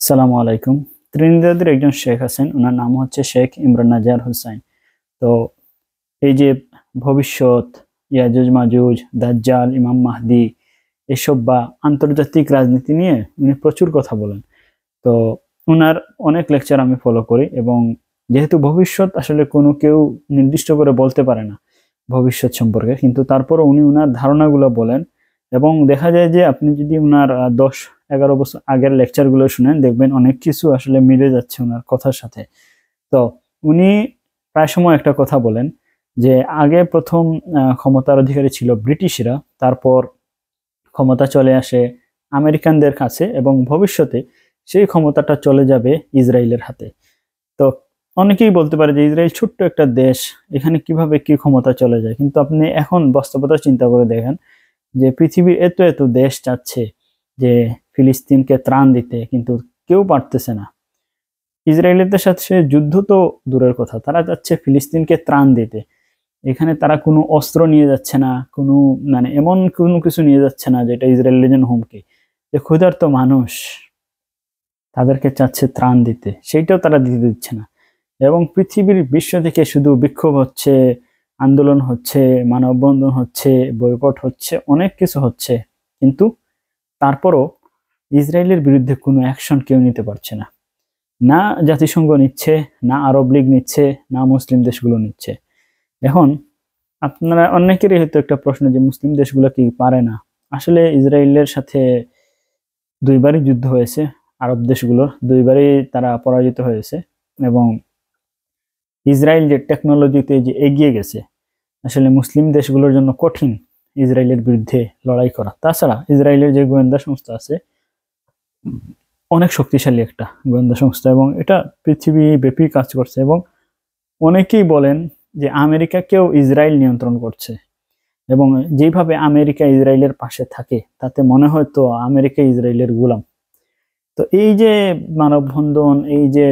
সালামু আলাইকুম। ত্রিনিদাদের একজন শেখ আছেন, ওনার নাম হচ্ছে শেখ ইমরান নাজার হুসাইন। তো এই যে ভবিষ্যৎ, ইয়াজুজ মাজুজ, দাজ্জাল, ইমাম মাহদি, এসব বা আন্তর্জাতিক রাজনীতি নিয়ে উনি প্রচুর কথা বলেন। তো ওনার অনেক লেকচার আমি ফলো করি, এবং যেহেতু ভবিষ্যৎ আসলে কোনো কেউ নির্দিষ্ট করে বলতে পারে না ভবিষ্যৎ সম্পর্কে, কিন্তু তারপরও উনি ওনার ধারণাগুলো বলেন। এবং দেখা যায় যে আপনি যদি ওনার 10-11 বছর আগের লেকচারগুলো শুনেন, দেখবেন অনেক কিছু আসলে মিলে যাচ্ছে ওনার কথার সাথে। তো উনি প্রায় সময় একটা কথা বলেন যে আগে প্রথম ক্ষমতার অধিকারী ছিল ব্রিটিশরা, তারপর ক্ষমতা চলে আসে আমেরিকানদের কাছে, এবং ভবিষ্যতে সেই ক্ষমতাটা চলে যাবে ইসরায়েলের হাতে। তো অনেকেই বলতে পারে যে ইসরায়েল ছোট্ট একটা দেশ, এখানে কিভাবে কি ক্ষমতা চলে যায়, কিন্তু আপনি এখন বাস্তবতা চিন্তা করে দেখেন যে পৃথিবীর এত এত দেশ চাচ্ছে যে ফিলিস্তিনকে ত্রাণ দিতে, কিন্তু কেউ পারতেছে না। ইসরায়েলের সাথে যুদ্ধ তো দূরের কথা, তারা চাচ্ছে ফিলিস্তিনকে ত্রাণ দিতে। এখানে তারা কোনো অস্ত্র নিয়ে যাচ্ছে না, কোনো মানে এমন কোনো কিছু নিয়ে যাচ্ছে না যেটা ইসরায়েলের জন্য হুমকি। যে ক্ষুধার্ত মানুষ, তাদেরকে চাচ্ছে ত্রাণ দিতে, সেইটাও তারা দিতে দিচ্ছে না। এবং পৃথিবীর বিশ্ব থেকে শুধু বিক্ষোভ হচ্ছে, আন্দোলন হচ্ছে, মানববন্ধন হচ্ছে, বয়কট হচ্ছে, অনেক কিছু হচ্ছে, কিন্তু তারপরও ইসরায়েলের বিরুদ্ধে কোনো অ্যাকশন কেউ নিতে পারছে না। না জাতিসংঘ নিচ্ছে, না আরব লীগ নিচ্ছে, না মুসলিম দেশগুলো নিচ্ছে। এখন আপনারা অনেকেরই হয়তো একটা প্রশ্ন যে মুসলিম দেশগুলো কি পারে না। আসলে ইসরায়েলের সাথে দুইবারই যুদ্ধ হয়েছে, আরব দেশগুলোর দুইবারই তারা পরাজিত হয়েছে। এবং ইসরায়েল যে টেকনোলজিতে যে এগিয়ে গেছে, আসলে মুসলিম দেশগুলোর জন্য কঠিন ইসরায়েলের বিরুদ্ধে লড়াই করা। তাছাড়া ইসরায়েলের যে গোয়েন্দা সংস্থা আছে, অনেক শক্তিশালী একটা গোয়েন্দা সংস্থা, এবং এটা পৃথিবী ব্যাপী কাজ করছে। এবং অনেকেই বলেন যে আমেরিকাকেও ইসরায়েল নিয়ন্ত্রণ করছে, এবং যেভাবে আমেরিকা ইসরায়েলের পাশে থাকে তাতে মনে হয় তো আমেরিকা ইসরায়েলের গোলাম। তো এই যে মানববন্ধন, এই যে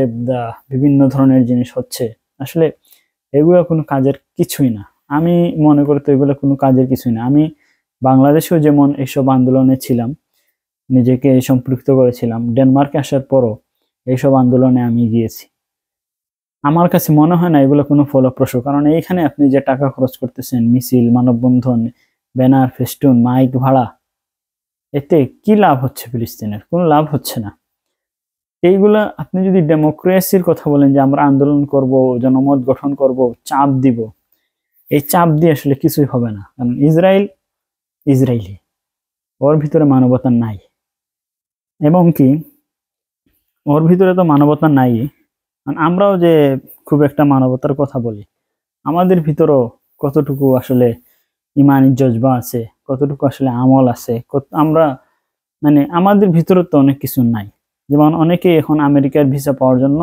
বিভিন্ন ধরনের জিনিস হচ্ছে, আসলে এগুলো কোনো কাজের কিছুই না। আমি মনে করি তো এগুলো কোনো কাজের কিছুই না। আমি বাংলাদেশেও যেমন এইসব আন্দোলনে ছিলাম, নিজেকে সম্পৃক্ত করেছিলাম, ডেনমার্কে আসার পরও এইসব আন্দোলনে আমি গিয়েছি। আমার কাছে মনে হয় না এগুলো কোনো ফলপ্রসূ, কারণ এইখানে আপনি যে টাকা খরচ করতেছেন, মিছিল, মানববন্ধন, ব্যানার, ফেস্টুন, মাইক ভাড়া, এতে কি লাভ হচ্ছে? ফিলিস্তিনের কোনো লাভ হচ্ছে না। এইগুলা আপনি যদি ডেমোক্রেসির কথা বলেন যে আমরা আন্দোলন করব, জনমত গঠন করব, চাপ দিব, এই চাপ দিয়ে আসলে কিছুই হবে না। কারণ ইসরায়েল ইসরায়েলি, ওর ভিতরে মানবতা নাই। এবং কি, ওর ভিতরে তো মানবতা নাই। কারণ আমরাও যে খুব একটা মানবতার কথা বলি, আমাদের ভিতরও কতটুকু আসলে ইমানি জজবা আছে, কতটুকু আসলে আমল আছে, আমরা মানে আমাদের ভিতরে তো অনেক কিছু নাই। যেমন অনেকে এখন আমেরিকার ভিসা পাওয়ার জন্য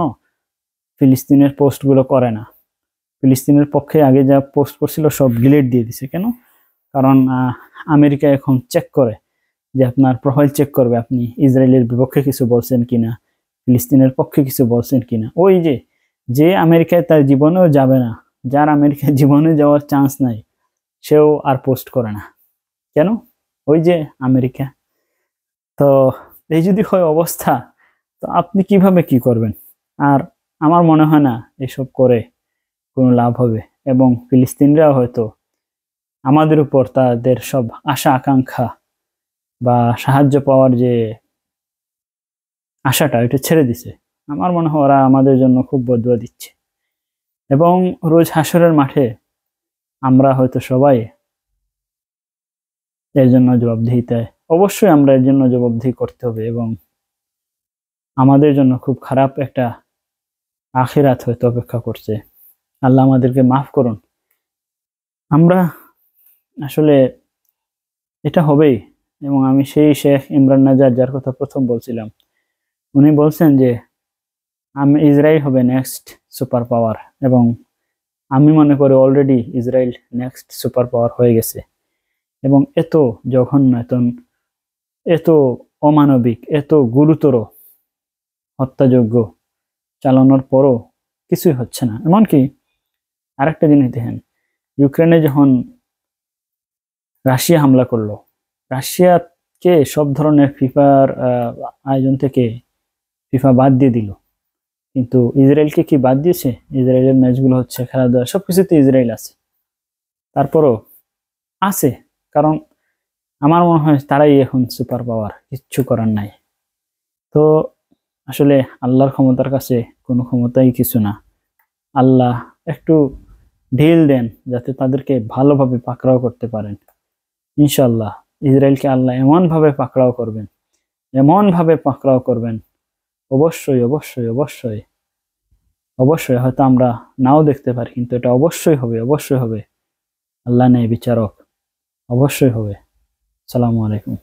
ফিলিস্তিনের পোস্ট গুলো করে না। ফিলিস্তিনের পক্ষে আগে যা পোস্ট করছিল সব ডিলিট দিয়ে দিছে। কেন? কারণ আমেরিকা এখন চেক করে, যে আপনার প্রোফাইল চেক করবে আপনি ইসরায়েলের বিপক্ষে কিছু বলছেন কিনা, ফিলিস্তিনের পক্ষে কিছু বলছেন কিনা। ওই যে যে আমেরিকায় তার জীবনেও যাবে না, যার আমেরিকায় জীবনে যাওয়ার চান্স নাই, সেও আর পোস্ট করে না। কেন? ওই যে আমেরিকা। তো এই যদি হয় অবস্থা, তো আপনি কিভাবে কি করবেন? আর আমার মনে হয় না এসব করে কোনো লাভ হবে। এবং ফিলিস্তিনরাও হয়তো আমাদের উপর তাদের সব আশা আকাঙ্ক্ষা বা সাহায্য পাওয়ার যে আশাটা, এটা ছেড়ে দিছে। আমার মনে হয় ওরা আমাদের জন্য খুব বদুয়া দিচ্ছে। এবং রোজ হাসরের মাঠে আমরা হয়তো সবাই এর জন্য জবাবদিহিতে, অবশ্যই আমরা এর জন্য জবাবদিহি করতে হবে। এবং আমাদের জন্য খুব খারাপ একটা আখিরাত হয়তো অপেক্ষা করছে। আল্লাহ আমাদেরকে মাফ করুন। আমরা আসলে এটা হবেই। এবং আমি সেই শেখ ইমরান নাজার, যার কথা প্রথম বলছিলাম, উনি বলছেন যে আমি ইসরায়েল হবে নেক্সট সুপার পাওয়ার। এবং আমি মনে করি already Israel next super power হয়ে গেছে। এবং এত জঘন্য, এত অমানবিক, এত গুরুতর হত্যাযজ্ঞ চালানোর পরও কিছুই হচ্ছে না। এমনকি আরেকটা জিনিস দেখেন, ইউক্রেনে যখন রাশিয়া হামলা করলো, রাশিয়াকে সব ধরনের ফিফার আয়োজন থেকে ফিফা বাদ দিয়ে দিল, কিন্তু ইসরায়েলকে কি বাদ দিয়েছে? ইসরায়েলের ম্যাচগুলো হচ্ছে, খেলাধুলা সবকিছুতে ইসরায়েল আছে। তারপরও আছে, কারণ আমার মনে হয় তারাই এখন সুপার পাওয়ার, কিচ্ছু করার নাই। তো আসলে আল্লাহর ক্ষমতার কাছে কোনো ক্ষমতাই কিছু না। আল্লাহ একটু ঢিল দেন যাতে তাদেরকে ভালোভাবে পাকড়াও করতে পারেন। ইনশাল্লাহ ইসরায়েলকে আল্লাহ এমনভাবে পাকড়াও করবেন, এমনভাবে পাকড়াও করবেন, অবশ্যই অবশ্যই অবশ্যই অবশ্যই, হয়তো আমরা নাও দেখতে পারি, কিন্তু এটা অবশ্যই হবে, অবশ্যই হবে। আল্লাহ নেই বিচারক, অবশ্যই হবে। আসসালামু আলাইকুম।